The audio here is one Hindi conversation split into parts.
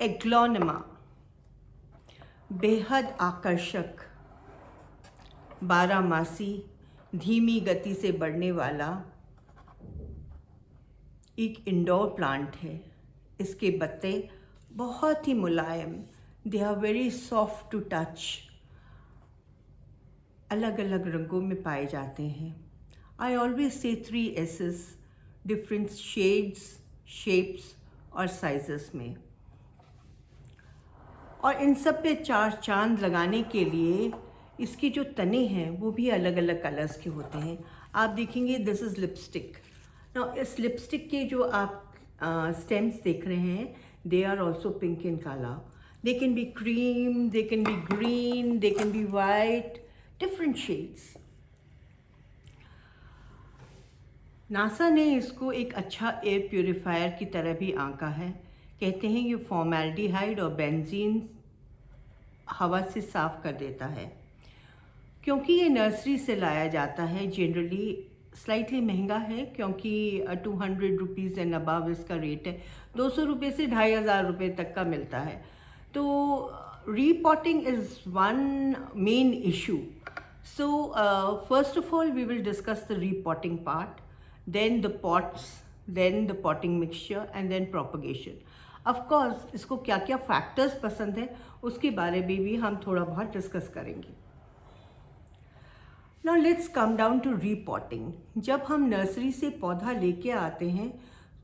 एग्लोनिमा बेहद आकर्षक, बारहमासी, धीमी गति से बढ़ने वाला एक इंडोर प्लांट है। इसके पत्ते बहुत ही मुलायम, they are very soft to touch, अलग अलग रंगों में पाए जाते हैं। I always say 3 S's, different shades, shapes और साइजेस में। और इन सब पे 4 चांद लगाने के लिए इसकी जो तने हैं वो भी अलग अलग कलर्स के होते हैं। आप देखेंगे दिस इज़ लिपस्टिक। नाउ इस लिपस्टिक के जो आप स्टेम्स देख रहे हैं, they are also pink in colour. They can be cream, they can be green, they can be white, different shades. NASA ने इसको एक अच्छा एयर प्योरीफायर की तरह भी आंका है। कहते हैं ये फॉर्मेल्डिहाइड और बेंजीन हवा से साफ कर देता है। क्योंकि ये नर्सरी से लाया जाता है, जनरली स्लाइटली महंगा है, क्योंकि 200 रुपीज़ एंड अबव इसका रेट है। 200 रुपये से 2500 रुपये तक का मिलता है। तो repotting is one main issue. So first of all we will discuss the repotting part, then the pots, then the potting mixture and then propagation. Of course इसको क्या क्या फैक्टर्स पसंद है उसके बारे में भी हम थोड़ा बहुत डिस्कस करेंगे। Now let's come down to repotting. जब हम नर्सरी से पौधा लेके आते हैं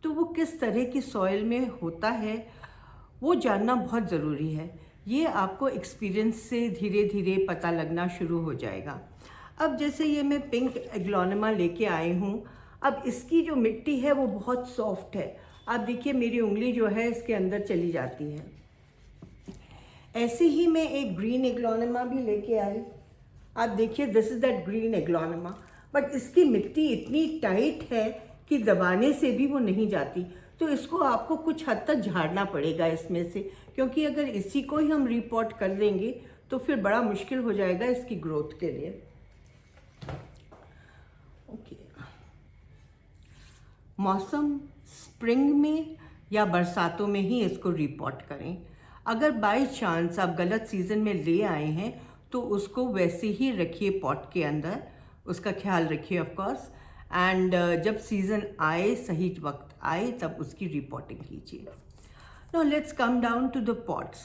तो वो किस तरह की सॉइल में होता है वो जानना बहुत ज़रूरी है। ये आपको एक्सपीरियंस से धीरे धीरे पता लगना शुरू हो जाएगा। अब जैसे ये मैं पिंक एग्लोनिमा लेके आई हूँ, अब इसकी जो मिट्टी है वो बहुत सॉफ्ट है। आप देखिए मेरी उंगली जो है इसके अंदर चली जाती है। ऐसे ही मैं एक ग्रीन एग्लोनिमा भी लेके आई। आप देखिए this is that green aglaonema, but इसकी मिट्टी इतनी टाइट है कि दबाने से भी वो नहीं जाती। तो इसको आपको कुछ हद तक झाड़ना पड़ेगा इसमें से, क्योंकि अगर इसी को ही हम रिपोर्ट कर देंगे तो फिर बड़ा मुश्किल हो जाएगा इसकी ग्रोथ के लिए। ओके, मौसम स्प्रिंग में या बरसातों में ही इसको रिपोर्ट करें। अगर बाई चांस आप गलत सीज़न में ले आए हैं तो उसको वैसे ही रखिए पॉट के अंदर, उसका ख्याल रखिए ऑफ कोर्स। एंड जब सीज़न आए, सही वक्त आए, तब उसकी रिपोर्टिंग कीजिए। Now let's come down to the pots.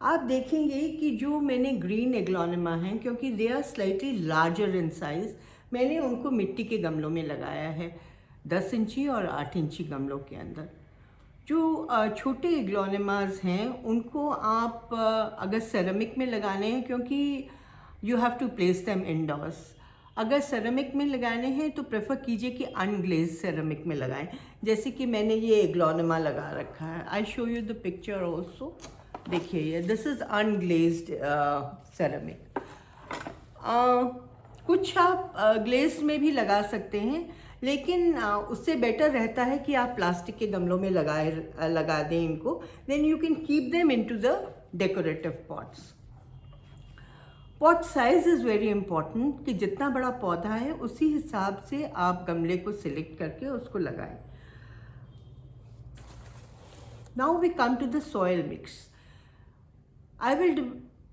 आप देखेंगे कि जो मैंने ग्रीन एग्लोनिमा हैं, क्योंकि they are slightly larger in size, मैंने उनको मिट्टी के गमलों में लगाया है, 10 इंची और 8 इंची गमलों के अंदर। जो छोटे एग्लोनिमास हैं उनको आप अगर सेरेमिक में लगाने हैं, क्योंकि you have to place them indoors. अगर सेरेमिक में लगाने हैं तो प्रेफर कीजिए कि अनग्लेज सेरेमिक में लगाएं। जैसे कि मैंने ये एग्लोनिमा लगा रखा है, I show you the picture also. देखिए ये दिस इज़ अनग्लेज्ड सेरेमिक। कुछ आप ग्लेज में भी लगा सकते हैं, लेकिन उससे बेटर रहता है कि आप प्लास्टिक के गमलों में लगा दें इनको। Then you can keep them into the decorative pots. Pot size is very important, कि जितना बड़ा पौधा है उसी हिसाब से आप गमले को सिलेक्ट करके उसको लगाएं। Now we come to the soil mix. I will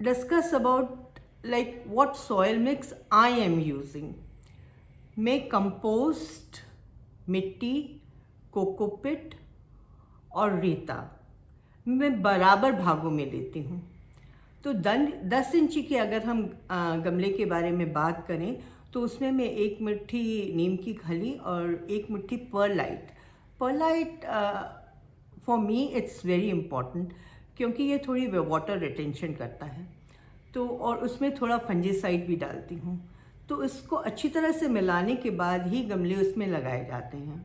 discuss about like what soil mix I am using. मैं कंपोस्ट, मिट्टी, कोकोपिट और रेता मैं बराबर भागों में लेती हूँ। तो 10 इंची के अगर हम गमले के बारे में बात करें तो उसमें मैं 1 मुट्ठी नीम की खली और 1 मुट्ठी perlite for me it's very important, क्योंकि ये थोड़ी वाटर रिटेंशन करता है। तो और उसमें थोड़ा फंजीसाइड भी डालती हूँ। तो इसको अच्छी तरह से मिलाने के बाद ही गमले उसमें लगाए जाते हैं।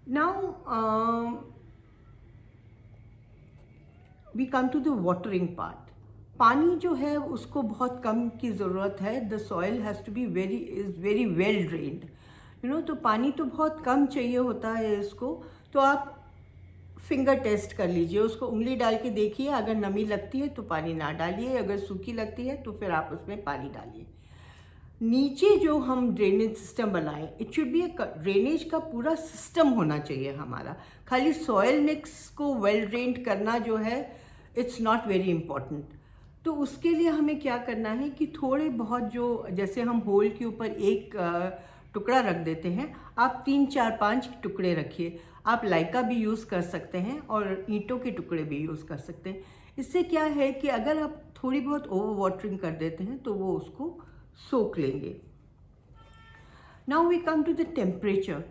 Now we come to the watering part. पानी जो है उसको बहुत कम की ज़रूरत है। The soil has to be very well drained, you know. तो पानी तो बहुत कम चाहिए होता है इसको। तो आप फिंगर टेस्ट कर लीजिए, उसको उंगली डाल के देखिए, अगर नमी लगती है तो पानी ना डालिए, अगर सूखी लगती है तो फिर आप उसमें पानी डालिए। नीचे जो हम ड्रेनेज सिस्टम बनाएं, इट शुड बी ड्रेनेज का पूरा सिस्टम होना चाहिए हमारा। खाली सॉयल मिक्स को वेल ड्रेन्ड करना जो है, इट्स नॉट वेरी इम्पॉर्टेंट। तो उसके लिए हमें क्या करना है कि थोड़े बहुत जो, जैसे हम होल के ऊपर एक टुकड़ा रख देते हैं, आप 3 4 5 टुकड़े रखिए। आप लाइका भी यूज़ कर सकते हैं और ईंटों के टुकड़े भी यूज़ कर सकते हैं। इससे क्या है कि अगर आप थोड़ी बहुत ओवर वाटरिंग कर देते हैं तो वो उसको सोख लेंगे। Now we come to the temperature.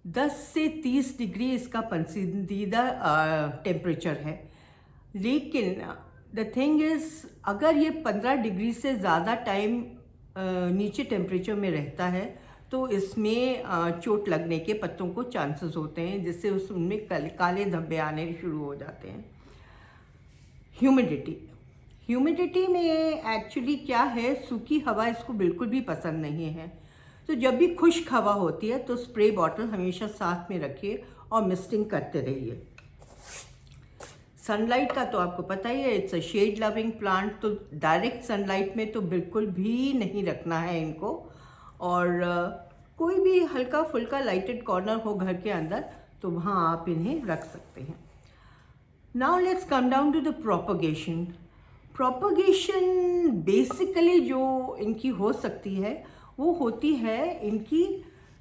10 से 30 डिग्री इसका पसंदीदा टेम्परेचर है, लेकिन द थिंग इज़ अगर ये 15 डिग्री से ज़्यादा टाइम नीचे टेम्परेचर में रहता है तो इसमें चोट लगने के पत्तों को चांसेस होते हैं, जिससे उनमें काले धब्बे आने शुरू हो जाते हैं। ह्यूमिडिटी में एक्चुअली क्या है, सूखी हवा इसको बिल्कुल भी पसंद नहीं है। तो जब भी खुश्क हवा होती है तो स्प्रे बॉटल हमेशा साथ में रखिए और मिस्टिंग करते रहिए। सनलाइट का तो आपको पता ही है, it's a shade loving plant, तो डायरेक्ट सनलाइट में तो बिल्कुल भी नहीं रखना है इनको। और कोई भी हल्का फुल्का लाइटेड कॉर्नर हो घर के अंदर तो वहाँ आप इन्हें रख सकते हैं। Now let's come down to the propagation. Propagation basically जो इनकी हो सकती है वो होती है इनकी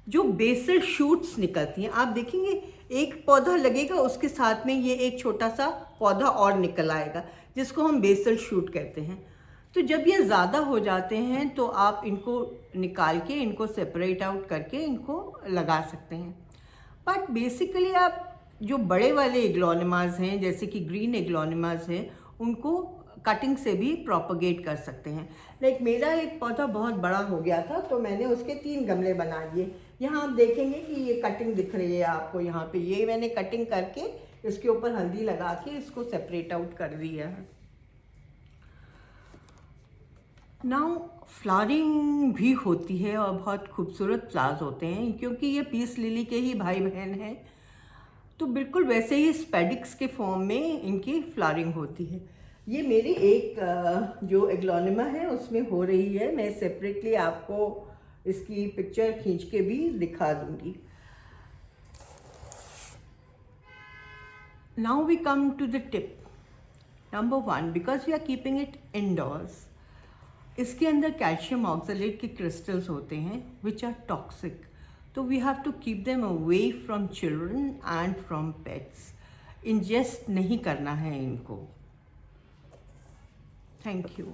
जो बेसल शूट्स निकलती हैं। आप देखेंगे एक पौधा लगेगा, उसके साथ में ये एक छोटा सा पौधा और निकल आएगा, जिसको हम बेसल शूट कहते हैं। तो जब ये ज़्यादा हो जाते हैं तो आप इनको निकाल के, इनको सेपरेट आउट करके इनको लगा सकते हैं। बट बेसिकली आप जो बड़े वाले एग्लोनिमास हैं, जैसे कि ग्रीन एग्लोनिमास हैं, उनको कटिंग से भी प्रोपगेट कर सकते हैं। लाइक मेरा एक पौधा बहुत बड़ा हो गया था तो मैंने उसके 3 गमले बना लिए। यहाँ आप देखेंगे कि ये कटिंग दिख रही है आपको, यहाँ पे ये मैंने कटिंग करके इसके ऊपर हल्दी लगा के इसको सेपरेट आउट कर दिया है। नाउ फ्लावरिंग भी होती है और बहुत खूबसूरत फ्लावर्स होते हैं, क्योंकि ये पीस लिली के ही भाई बहन हैं। तो बिल्कुल वैसे ही स्पेडिक्स के फॉर्म में इनकी फ्लावरिंग होती है। ये मेरी एक जो एग्लोनिमा है उसमें हो रही है। मैं सेपरेटली आपको इसकी पिक्चर खींच के भी दिखा दूंगी। Now we come to the tip number 1, because we are keeping it indoors. इसके अंदर कैल्शियम ऑक्सलेट के क्रिस्टल्स होते हैं विच आर टॉक्सिक, तो we have to keep them away from children and from pets. Ingest नहीं करना है इनको। Thank you.